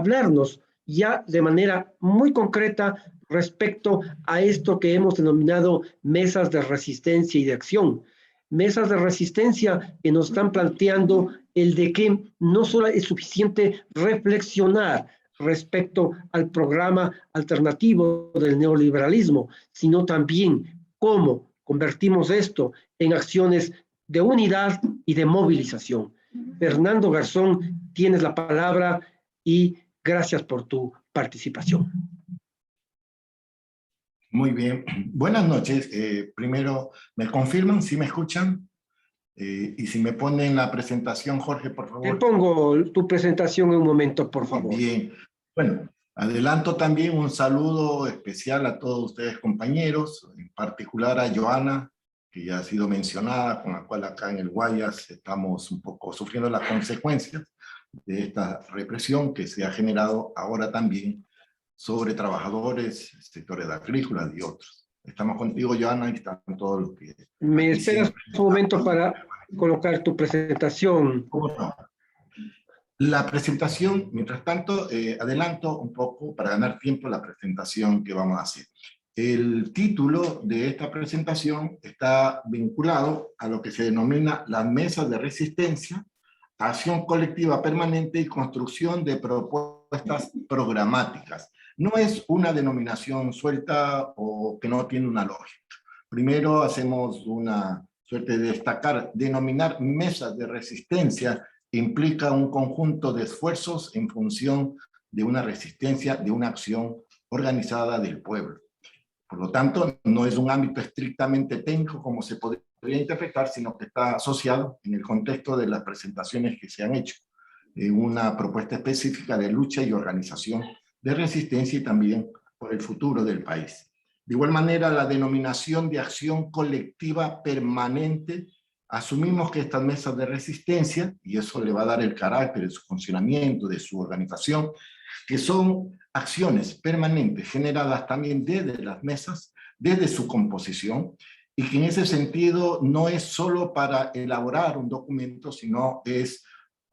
hablarnos ya de manera muy concreta respecto a esto que hemos denominado mesas de resistencia y de acción. Mesas de resistencia que nos están planteando el de que no solo es suficiente reflexionar respecto al programa alternativo del neoliberalismo, sino también cómo convertimos esto en acciones de unidad y de movilización. Fernando Garzón, tienes la palabra y gracias por tu participación. Muy bien. Buenas noches. Primero, ¿me confirman si me escuchan? Y si me ponen la presentación, Jorge, por favor. Te pongo tu presentación en un momento, por favor. Bien. Bueno, adelanto también un saludo especial a todos ustedes, compañeros, en particular a Joana, que ya ha sido mencionada, con la cual acá en el Guayas estamos un poco sufriendo las consecuencias de esta represión que se ha generado ahora también sobre trabajadores, sectores agrícolas y otros. Estamos contigo, Joana, y están todos los que... ¿Me esperas un momento para colocar tu presentación? ¿Cómo no? La presentación, mientras tanto, adelanto un poco para ganar tiempo la presentación que vamos a hacer. El título de esta presentación está vinculado a lo que se denomina las mesas de resistencia, acción colectiva permanente y construcción de propuestas programáticas. No es una denominación suelta o que no tiene una lógica. Primero hacemos una suerte de destacar, denominar mesas de resistencia implica un conjunto de esfuerzos en función de una resistencia, de una acción organizada del pueblo. Por lo tanto, no es un ámbito estrictamente técnico como se podría interpretar, sino que está asociado en el contexto de las presentaciones que se han hecho, una propuesta específica de lucha y organización de resistencia y también por el futuro del país. De igual manera, la denominación de acción colectiva permanente, asumimos que estas mesas de resistencia, y eso le va a dar el carácter de su funcionamiento, de su organización, que son acciones permanentes generadas también desde las mesas, desde su composición, y que en ese sentido no es solo para elaborar un documento, sino es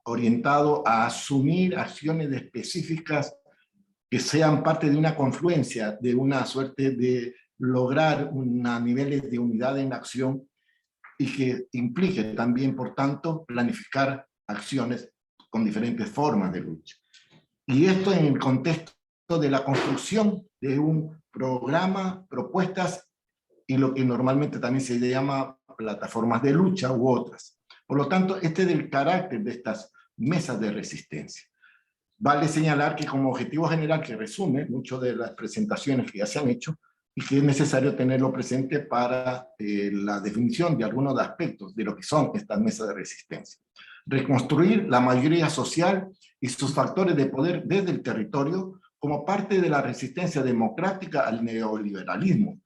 orientado a asumir acciones específicas que sean parte de una confluencia, de una suerte de lograr niveles de unidad en acción y que implique también, por tanto, planificar acciones con diferentes formas de lucha. Y esto en el contexto de la construcción de un programa, propuestas y lo que normalmente también se llama plataformas de lucha u otras. Por lo tanto, este es el carácter de estas mesas de resistencia. Vale señalar que como objetivo general que resume muchas de las presentaciones que ya se han hecho y que es necesario tenerlo presente para la definición de algunos aspectos de lo que son estas mesas de resistencia. Reconstruir la mayoría social y sus factores de poder desde el territorio como parte de la resistencia democrática al neoliberalismo.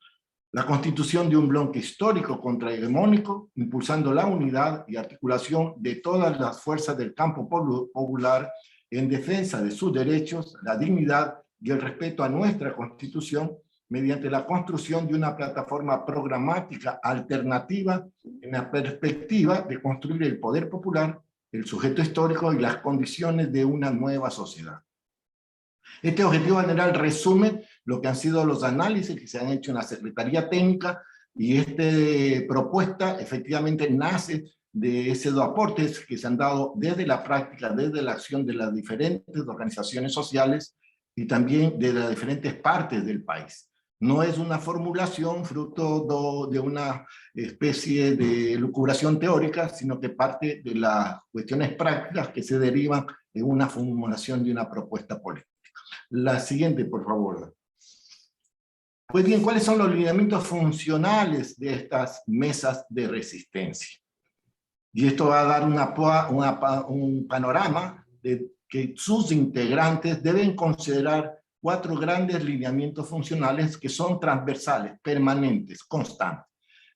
La constitución de un bloque histórico contrahegemónico, impulsando la unidad y articulación de todas las fuerzas del campo popular en defensa de sus derechos, la dignidad y el respeto a nuestra Constitución, mediante la construcción de una plataforma programática alternativa en la perspectiva de construir el poder popular, el sujeto histórico y las condiciones de una nueva sociedad. Este objetivo general resume lo que han sido los análisis que se han hecho en la Secretaría Técnica y esta propuesta efectivamente nace de esos aportes que se han dado desde la práctica, desde la acción de las diferentes organizaciones sociales y también de las diferentes partes del país. No es una formulación fruto de una especie de lucubración teórica, sino que parte de las cuestiones prácticas que se derivan en una formulación de una propuesta política. La siguiente, por favor. Pues bien, ¿cuáles son los lineamientos funcionales de estas mesas de resistencia? Y esto va a dar un panorama de que sus integrantes deben considerar 4 grandes lineamientos funcionales que son transversales, permanentes, constantes,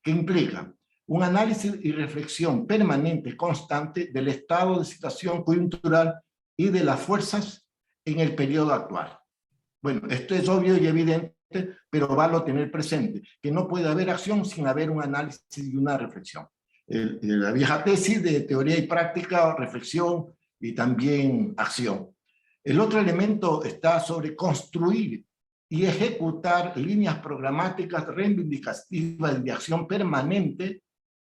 que implican un análisis y reflexión permanente, constante del estado de situación coyuntural y de las fuerzas en el periodo actual. Bueno, esto es obvio y evidente, pero vale tener presente que no puede haber acción sin haber un análisis y una reflexión. La vieja tesis de teoría y práctica, reflexión y también acción. El otro elemento está sobre construir y ejecutar líneas programáticas reivindicativas de acción permanente,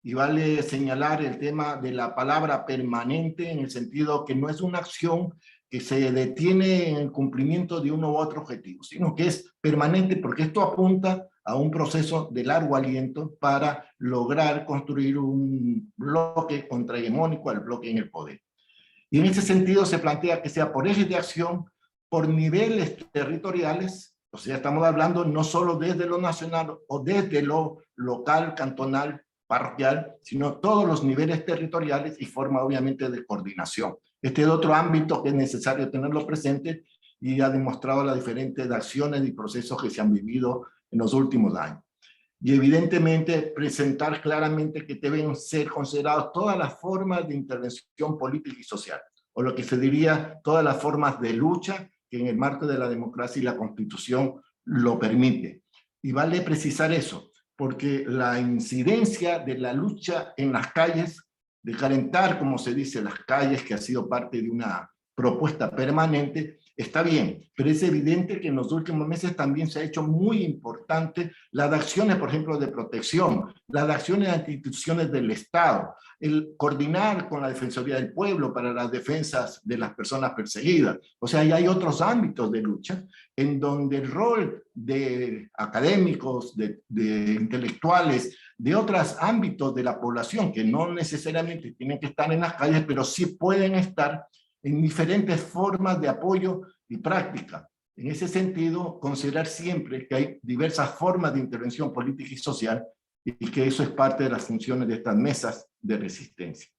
y vale señalar el tema de la palabra permanente en el sentido que no es una acción que se detiene en el cumplimiento de uno u otro objetivo, sino que es permanente porque esto apunta a un proceso de largo aliento para lograr construir un bloque contrahegemónico al bloque en el poder. Y en ese sentido se plantea que sea por ejes de acción, por niveles territoriales, o sea, estamos hablando no solo desde lo nacional o desde lo local, cantonal, parroquial, sino todos los niveles territoriales y forma obviamente de coordinación. Este es otro ámbito que es necesario tenerlo presente y ha demostrado las diferentes acciones y procesos que se han vivido en los últimos años. Y evidentemente presentar claramente que deben ser consideradas todas las formas de intervención política y social, o lo que se diría todas las formas de lucha que en el marco de la democracia y la Constitución lo permite. Y vale precisar eso, porque la incidencia de la lucha en las calles, de calentar, como se dice, las calles, que ha sido parte de una propuesta permanente, está bien, pero es evidente que en los últimos meses también se ha hecho muy importante las acciones, por ejemplo, de protección, las acciones de instituciones del Estado, el coordinar con la Defensoría del Pueblo para las defensas de las personas perseguidas. O sea, ya hay otros ámbitos de lucha en donde el rol de académicos, de intelectuales, de otros ámbitos de la población, que no necesariamente tienen que estar en las calles, pero sí pueden estar en diferentes formas de apoyo y práctica. En ese sentido, considerar siempre que hay diversas formas de intervención política y social y que eso es parte de las funciones de estas mesas de resistencia.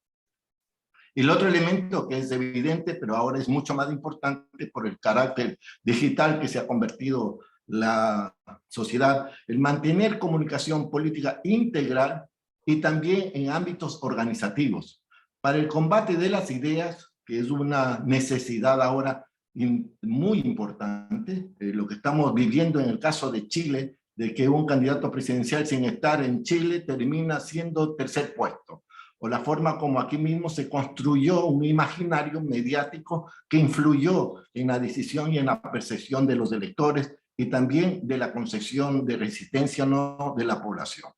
El otro elemento que es evidente, pero ahora es mucho más importante por el carácter digital que se ha convertido la sociedad, el mantener comunicación política integral y también en ámbitos organizativos. Para el combate de las ideas, que es una necesidad ahora muy importante, lo que estamos viviendo en el caso de Chile, de que un candidato presidencial sin estar en Chile termina siendo tercer puesto, o la forma como aquí mismo se construyó un imaginario mediático que influyó en la decisión y en la percepción de los electores y también de la concepción de resistencia no de la población.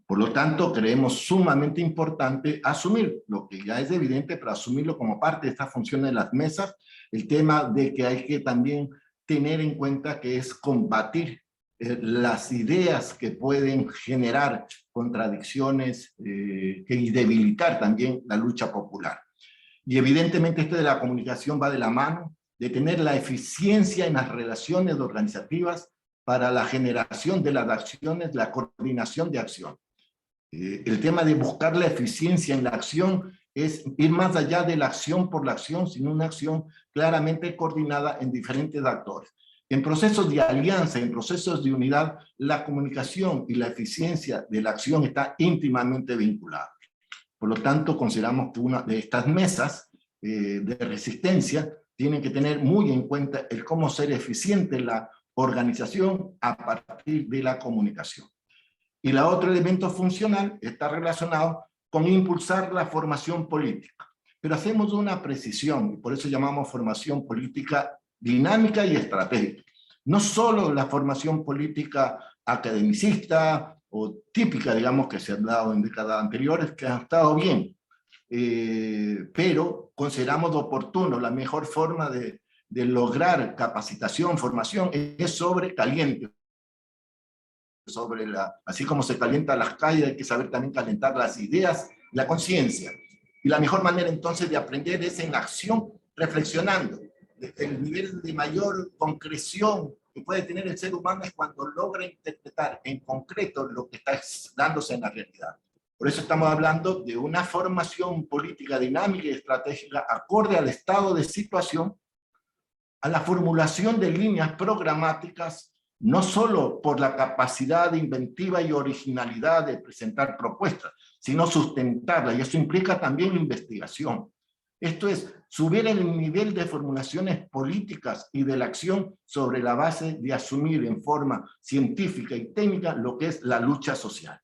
Por lo tanto, creemos sumamente importante asumir, lo que ya es evidente, pero asumirlo como parte de esta función de las mesas, el tema de que hay que también tener en cuenta que es combatir las ideas que pueden generar contradicciones y debilitar también la lucha popular. Y evidentemente esto de la comunicación va de la mano, de tener la eficiencia en las relaciones organizativas para la generación de las acciones, la coordinación de acción. El tema de buscar la eficiencia en la acción es ir más allá de la acción por la acción, sino una acción claramente coordinada en diferentes actores. En procesos de alianza, en procesos de unidad, la comunicación y la eficiencia de la acción está íntimamente vinculada. Por lo tanto, consideramos que una de estas mesas de resistencia tienen que tener muy en cuenta el cómo ser eficiente en la organización a partir de la comunicación. Y el otro elemento funcional está relacionado con impulsar la formación política. Pero hacemos una precisión, y por eso llamamos formación política dinámica y estratégica. No solo la formación política academicista o típica, digamos, que se han dado en décadas anteriores, que han estado bien, pero consideramos oportuno, la mejor forma de lograr capacitación, formación, es sobre caliente. Así como se calienta las calles, hay que saber también calentar las ideas, la conciencia. Y la mejor manera entonces de aprender es en acción, reflexionando. El nivel de mayor concreción que puede tener el ser humano es cuando logra interpretar en concreto lo que está dándose en la realidad. Por eso estamos hablando de una formación política dinámica y estratégica acorde al estado de situación, a la formulación de líneas programáticas, no solo por la capacidad inventiva y originalidad de presentar propuestas, sino sustentarlas, y eso implica también investigación. Esto es, subir el nivel de formulaciones políticas y de la acción sobre la base de asumir en forma científica y técnica lo que es la lucha social.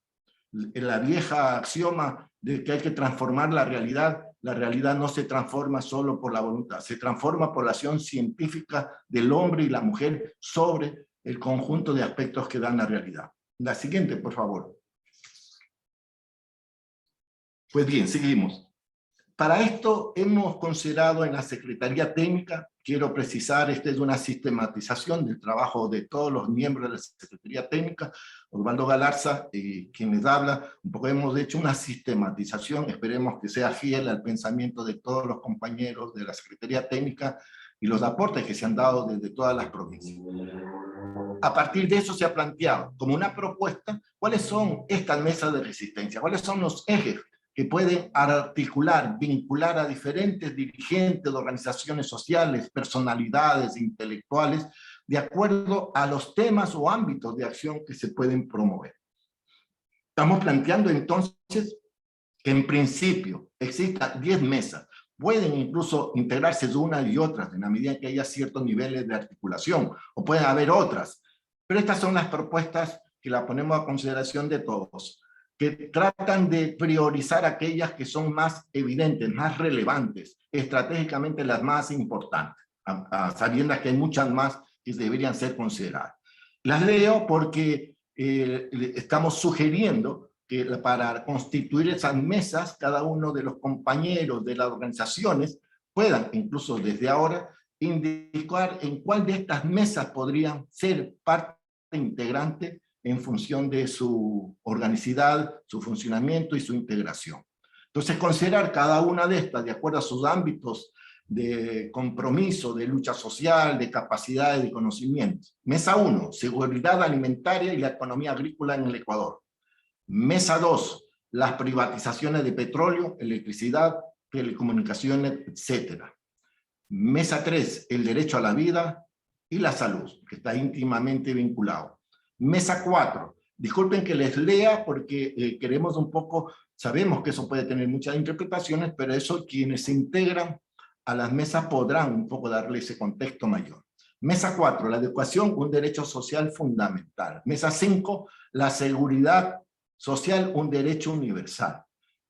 La vieja axioma de que hay que transformar la realidad la realidad no se transforma solo por la voluntad, se transforma por la acción científica del hombre y la mujer sobre el conjunto de aspectos que dan la realidad. La siguiente, por favor. Pues bien, seguimos. Para esto hemos considerado en la Secretaría Técnica, quiero precisar, esta es una sistematización del trabajo de todos los miembros de la Secretaría Técnica, Osvaldo Galarza, quien les habla, un poco hemos hecho una sistematización, esperemos que sea fiel al pensamiento de todos los compañeros de la Secretaría Técnica y los aportes que se han dado desde todas las provincias. A partir de eso se ha planteado como una propuesta, ¿cuáles son estas mesas de resistencia? ¿Cuáles son los ejes que pueden articular, vincular a diferentes dirigentes de organizaciones sociales, personalidades intelectuales, de acuerdo a los temas o ámbitos de acción que se pueden promover? Estamos planteando entonces que en principio existan 10 mesas, pueden incluso integrarse unas y otras en la medida en que haya ciertos niveles de articulación, o pueden haber otras, pero estas son las propuestas que las ponemos a consideración de todos, que tratan de priorizar aquellas que son más evidentes, más relevantes, estratégicamente las más importantes, sabiendo que hay muchas más que deberían ser consideradas. Las leo porque estamos sugiriendo que para constituir esas mesas, cada uno de los compañeros de las organizaciones puedan, incluso desde ahora, indicar en cuál de estas mesas podrían ser parte integrante en función de su organicidad, su funcionamiento y su integración. Entonces, considerar cada una de estas de acuerdo a sus ámbitos de compromiso, de lucha social, de capacidades, de conocimientos. Mesa 1, seguridad alimentaria y la economía agrícola en el Ecuador. Mesa 2, las privatizaciones de petróleo, electricidad, telecomunicaciones, etc. Mesa 3, el derecho a la vida y la salud, que está íntimamente vinculado. Mesa 4, disculpen que les lea porque queremos un poco, sabemos que eso puede tener muchas interpretaciones, pero eso quienes se integran a las mesas podrán un poco darle ese contexto mayor. Mesa 4, la educación, un derecho social fundamental. Mesa 5, la seguridad social, un derecho universal.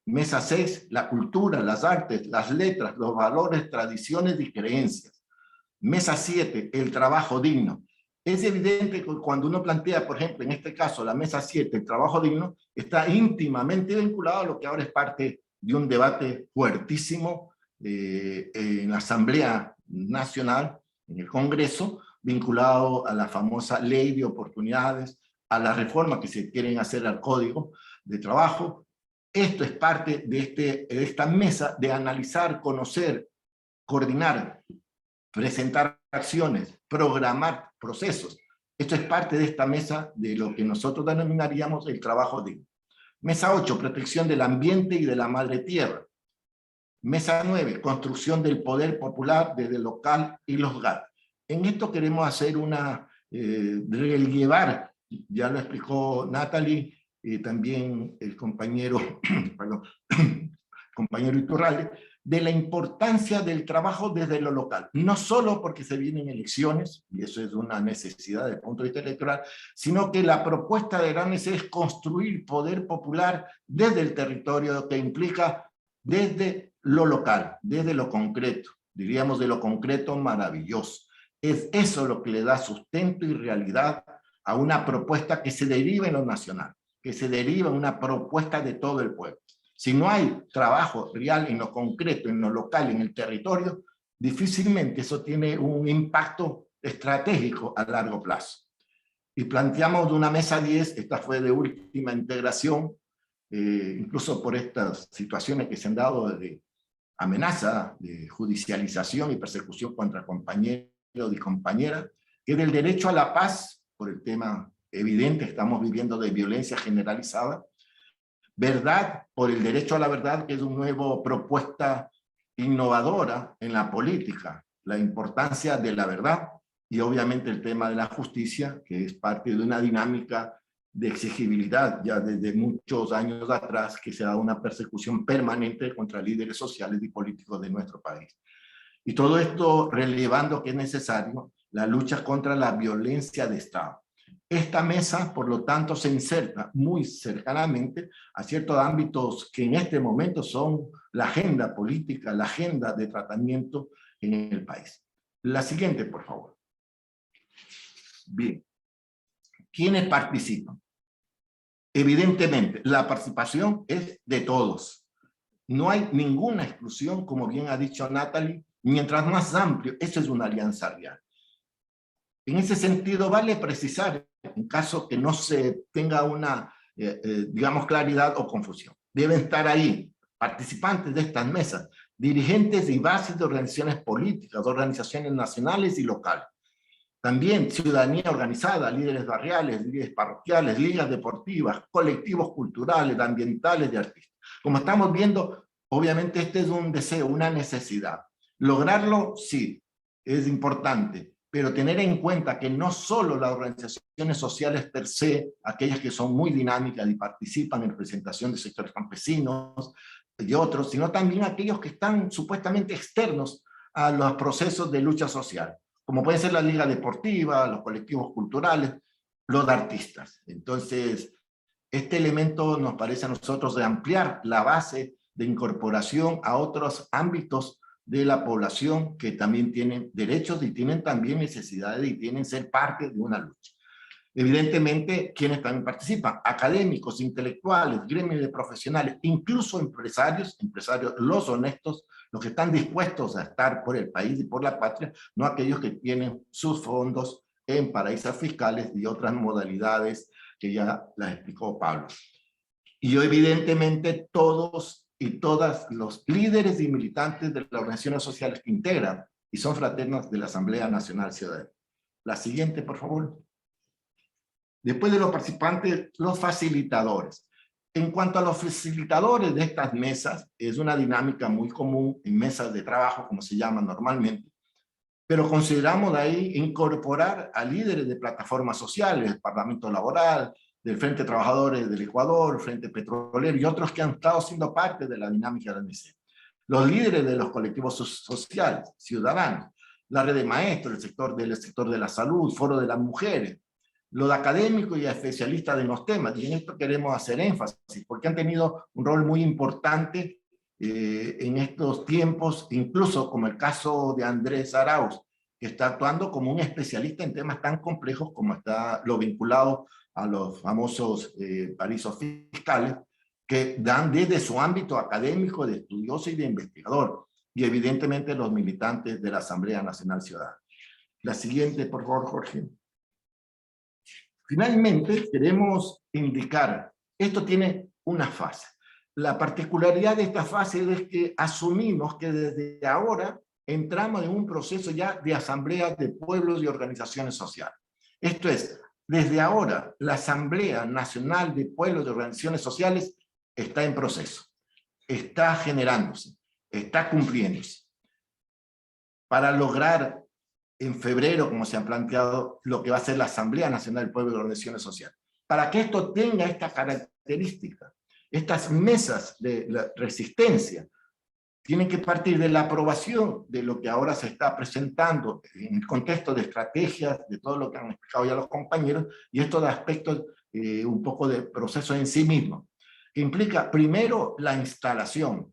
Mesa 6, la cultura, las artes, las letras, los valores, tradiciones y creencias. Mesa 7, el trabajo digno. Es evidente que cuando uno plantea, por ejemplo, en este caso, la mesa 7, el trabajo digno, está íntimamente vinculado a lo que ahora es parte de un debate fuertísimo en la Asamblea Nacional, en el Congreso, vinculado a la famosa ley de oportunidades, a la reforma que se quieren hacer al Código de Trabajo. Esto es parte de esta mesa de analizar, conocer, coordinar, presentar acciones, programar procesos. Esto es parte de esta mesa de lo que nosotros denominaríamos el trabajo digno. Mesa 8, protección del ambiente y de la madre tierra. Mesa 9, construcción del poder popular desde el local y los GAT. En esto queremos hacer relevar, ya lo explicó Natalie, también el compañero, perdón, compañero Iturralde, de la importancia del trabajo desde lo local, no solo porque se vienen elecciones, y eso es una necesidad desde el punto de vista electoral, sino que la propuesta de Granes es construir poder popular desde el territorio, que implica desde lo local, desde lo concreto, diríamos de lo concreto maravilloso. Es eso lo que le da sustento y realidad a una propuesta que se deriva en lo nacional, que se deriva en una propuesta de todo el pueblo. Si no hay trabajo real en lo concreto, en lo local, en el territorio, difícilmente eso tiene un impacto estratégico a largo plazo. Y planteamos una mesa 10, esta fue de última integración, incluso por estas situaciones que se han dado de amenaza, de judicialización y persecución contra compañeros y compañeras, que es del derecho a la paz, por el tema evidente que estamos viviendo de violencia generalizada, verdad, por el derecho a la verdad, que es una nueva propuesta innovadora en la política, la importancia de la verdad, y obviamente el tema de la justicia, que es parte de una dinámica de exigibilidad ya desde muchos años atrás, que se da una persecución permanente contra líderes sociales y políticos de nuestro país. Y todo esto relevando que es necesario la lucha contra la violencia de Estado. Esta mesa, por lo tanto, se inserta muy cercanamente a ciertos ámbitos que en este momento son la agenda política, la agenda de tratamiento en el país. La siguiente, por favor. Bien. ¿Quiénes participan? Evidentemente, la participación es de todos. No hay ninguna exclusión, como bien ha dicho Natalie, mientras más amplio, eso es una alianza real. En ese sentido, vale precisar, en caso que no se tenga una, digamos, claridad o confusión. Deben estar ahí, participantes de estas mesas, dirigentes y bases de organizaciones políticas, de organizaciones nacionales y locales. También ciudadanía organizada, líderes barriales, líderes parroquiales, ligas deportivas, colectivos culturales, ambientales, de artistas. Como estamos viendo, obviamente este es un deseo, una necesidad. Lograrlo, sí, es importante, pero tener en cuenta que no solo las organizaciones sociales per se, aquellas que son muy dinámicas y participan en representación de sectores campesinos y otros, sino también aquellos que están supuestamente externos a los procesos de lucha social, como puede ser la liga deportiva, los colectivos culturales, los artistas. Entonces, este elemento nos parece a nosotros de ampliar la base de incorporación a otros ámbitos de la población que también tienen derechos y tienen también necesidades y tienen ser parte de una lucha. Evidentemente, ¿quiénes también participan? Académicos, intelectuales, gremios de profesionales, incluso empresarios los honestos, los que están dispuestos a estar por el país y por la patria, no aquellos que tienen sus fondos en paraísos fiscales y otras modalidades que ya las explicó Pablo. Y evidentemente todos y todas los líderes y militantes de las organizaciones sociales que integran y son fraternos de la Asamblea Nacional Ciudadana. La siguiente, por favor. Después de los participantes, los facilitadores. En cuanto a los facilitadores de estas mesas, es una dinámica muy común en mesas de trabajo, como se llama normalmente, pero consideramos de ahí incorporar a líderes de plataformas sociales, el Parlamento Laboral, del Frente de Trabajadores del Ecuador, Frente Petrolero y otros que han estado siendo parte de la dinámica de la mesa. Los líderes de los colectivos sociales, ciudadanos, la red de maestros, el sector de la salud, foro de las mujeres, los académicos y especialistas de los temas, y en esto queremos hacer énfasis, porque han tenido un rol muy importante en estos tiempos, incluso como el caso de Andrés Arauz, que está actuando como un especialista en temas tan complejos como está lo vinculado a los famosos paraísos fiscales, que dan desde su ámbito académico, de estudioso y de investigador, y evidentemente los militantes de la Asamblea Nacional Ciudadana. La siguiente, por favor, Jorge. Finalmente, queremos indicar, esto tiene una fase. La particularidad de esta fase es que asumimos que desde ahora entramos en un proceso ya de asamblea de pueblos y organizaciones sociales. Esto es, desde ahora, la Asamblea Nacional de Pueblos y Organizaciones Sociales está en proceso, está generándose, está cumpliéndose. Para lograr en febrero, como se han planteado, lo que va a ser la Asamblea Nacional del Pueblo y Organizaciones Sociales. Para que esto tenga esta característica, estas mesas de la resistencia tienen que partir de la aprobación de lo que ahora se está presentando en el contexto de estrategias, de todo lo que han explicado ya los compañeros, y estos aspectos un poco de proceso en sí mismo, que implica primero la instalación,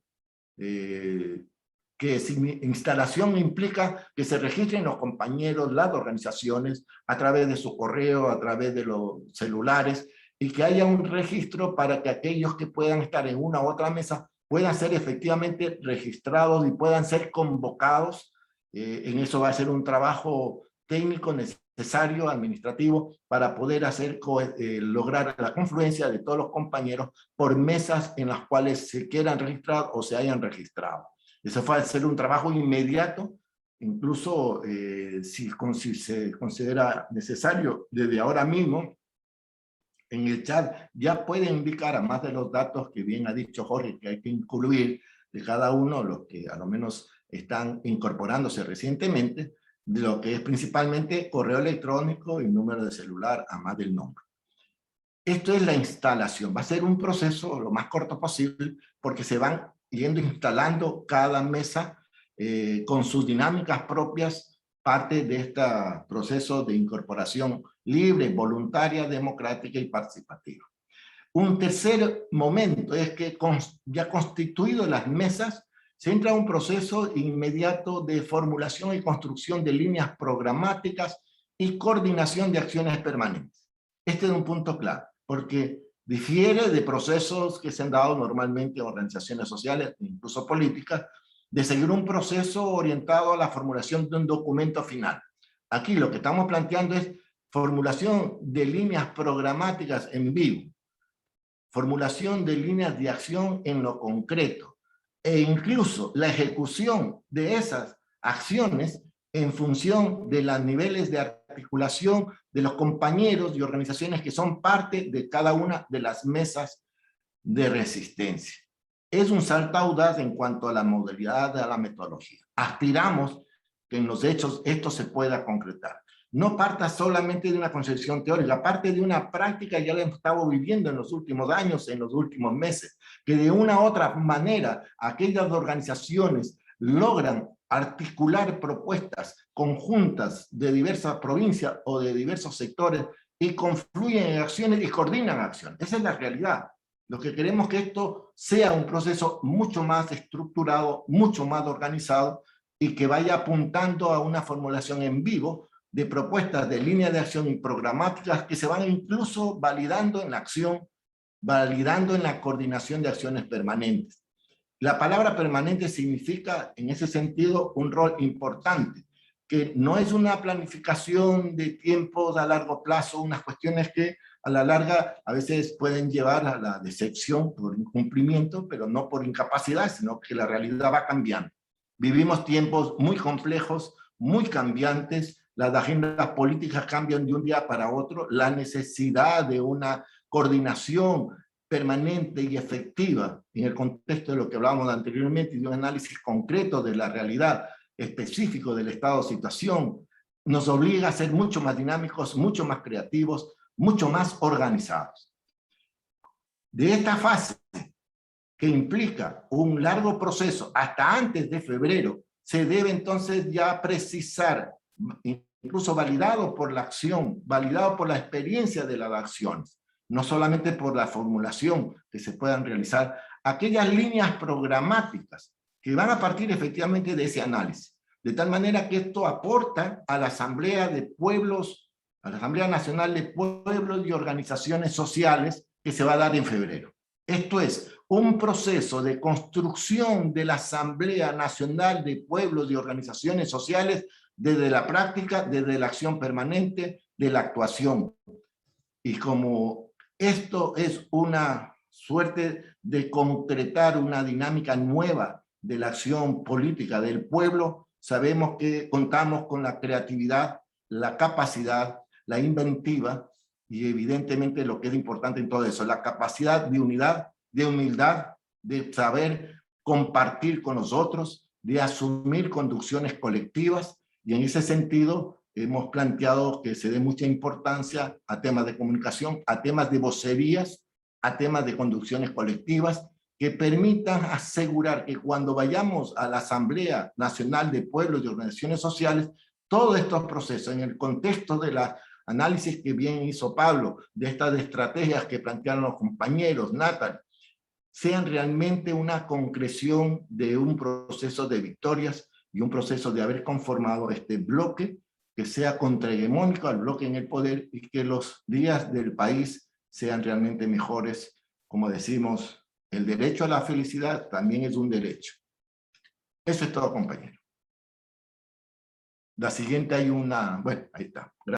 que instalación implica que se registren los compañeros, las organizaciones, a través de su correo, a través de los celulares, y que haya un registro para que aquellos que puedan estar en una u otra mesa puedan ser efectivamente registrados y puedan ser convocados. En eso va a ser un trabajo técnico necesario, administrativo, para poder hacer, lograr la confluencia de todos los compañeros por mesas en las cuales se quieran registrar o se hayan registrado. Eso va a ser un trabajo inmediato, incluso si se considera necesario desde ahora mismo. En el chat ya pueden indicar, además de los datos que bien ha dicho Jorge, que hay que incluir de cada uno, los que a lo menos están incorporándose recientemente, de lo que es principalmente correo electrónico y número de celular, además del nombre. Esto es la instalación. Va a ser un proceso lo más corto posible, porque se van yendo instalando cada mesa con sus dinámicas propias parte de este proceso de incorporación libre, voluntaria, democrática y participativa. Un tercer momento es que ya constituido las mesas, se entra a un proceso inmediato de formulación y construcción de líneas programáticas y coordinación de acciones permanentes. Este es un punto clave, porque difiere de procesos que se han dado normalmente en organizaciones sociales, incluso políticas, de seguir un proceso orientado a la formulación de un documento final. Aquí lo que estamos planteando es formulación de líneas programáticas en vivo, formulación de líneas de acción en lo concreto, e incluso la ejecución de esas acciones en función de los niveles de articulación de los compañeros y organizaciones que son parte de cada una de las mesas de resistencia. Es un salto audaz en cuanto a la modalidad, a la metodología. Aspiramos que en los hechos esto se pueda concretar. No parta solamente de una concepción teórica, parte de una práctica, ya la hemos estado viviendo en los últimos años, en los últimos meses, que de una u otra manera aquellas organizaciones logran articular propuestas conjuntas de diversas provincias o de diversos sectores y confluyen en acciones y coordinan acciones. Esa es la realidad. Lo que queremos es que esto sea un proceso mucho más estructurado, mucho más organizado y que vaya apuntando a una formulación en vivo de propuestas de línea de acción y programáticas que se van incluso validando en la acción, validando en la coordinación de acciones permanentes. La palabra permanente significa, en ese sentido, un rol importante, que no es una planificación de tiempos a largo plazo, unas cuestiones que a la larga a veces pueden llevar a la decepción por incumplimiento, pero no por incapacidad, sino que la realidad va cambiando. Vivimos tiempos muy complejos, muy cambiantes, las agendas políticas cambian de un día para otro, la necesidad de una coordinación permanente y efectiva en el contexto de lo que hablábamos anteriormente y de un análisis concreto de la realidad específico del estado de situación, nos obliga a ser mucho más dinámicos, mucho más creativos, mucho más organizados. De esta fase, que implica un largo proceso hasta antes de febrero, se debe entonces ya precisar, incluso validado por la acción, validado por la experiencia de las acciones, no solamente por la formulación que se puedan realizar, aquellas líneas programáticas que van a partir efectivamente de ese análisis, de tal manera que esto aporta a la Asamblea de Pueblos, a la Asamblea Nacional de Pueblos y Organizaciones Sociales que se va a dar en febrero. Esto es un proceso de construcción de la Asamblea Nacional de Pueblos y Organizaciones Sociales desde la práctica, desde la acción permanente, de la actuación. Y como esto es una suerte de concretar una dinámica nueva de la acción política del pueblo, sabemos que contamos con la creatividad, la capacidad, la inventiva y evidentemente lo que es importante en todo eso, la capacidad de unidad, de humildad, de saber compartir con los otros, de asumir conducciones colectivas, y en ese sentido hemos planteado que se dé mucha importancia a temas de comunicación, a temas de vocerías, a temas de conducciones colectivas, que permitan asegurar que cuando vayamos a la Asamblea Nacional de Pueblos y Organizaciones Sociales, todos estos procesos, en el contexto de la análisis que bien hizo Pablo, de estas estrategias que plantearon los compañeros, Natal, sean realmente una concreción de un proceso de victorias y un proceso de haber conformado este bloque que sea contrahegemónico al bloque en el poder y que los días del país sean realmente mejores. Como decimos, el derecho a la felicidad también es un derecho. Eso es todo, compañero. La siguiente hay una... Bueno, ahí está. Gracias.